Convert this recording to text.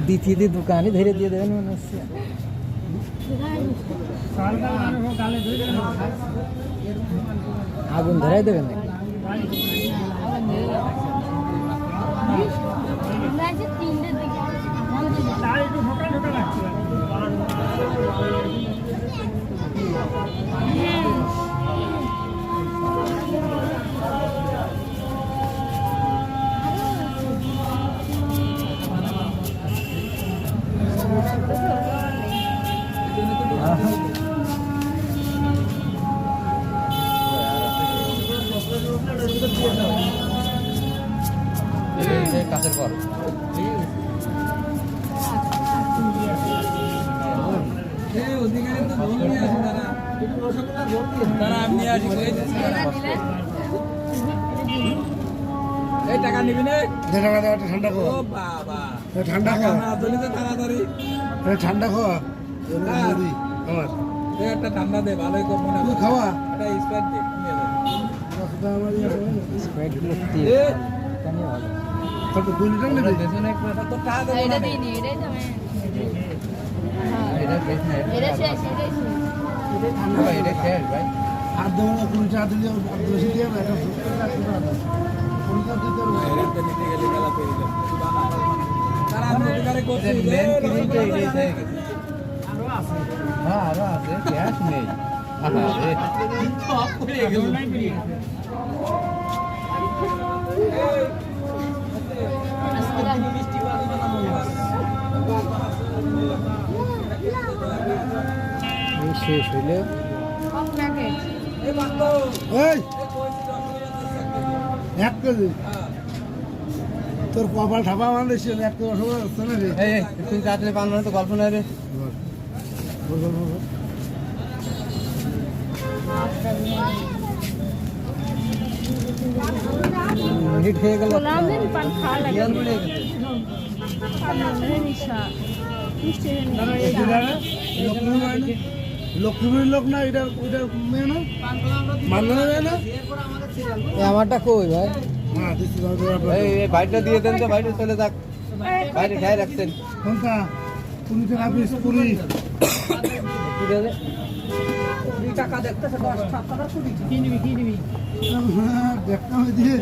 দ্বিতীয় দোকানে ধরে দিয়ে দেবেন মনে হচ্ছে। আগুন ধরাই দেবেন নাকি? কাছের পর টাকা নিবি না? ঠান্ডা খাওয়া, ঠান্ডা খাওয়া, ঠান্ডা খাওয়া আমার একটা ঠান্ডা দে, ভালোই করবো না খাওয়া, একটা স্প্রাইট দে। আরো আছে গ্যাস নেই। শেষ হইলে তোর কপাল ঠাপা মানে তুই তাড়াতাড়ি পান মানে তো গল্প নাই রে। মিনিট হয়ে গেল, লক্ষ্মীর লোক না, এটা মেয়ে না, মান্না না। আমারটা কই ভাই? বাইরটা দিয়ে দেন তো, বাইরে চলে যাক, বাইরে খেয়ে রাখছেন। কোনটা? পুলিশের অফিস, পুলিশ টাকা দেখতেছে, 10 টাকা কি নিবি? কি নিবি? দেখতে হবে দিয়ে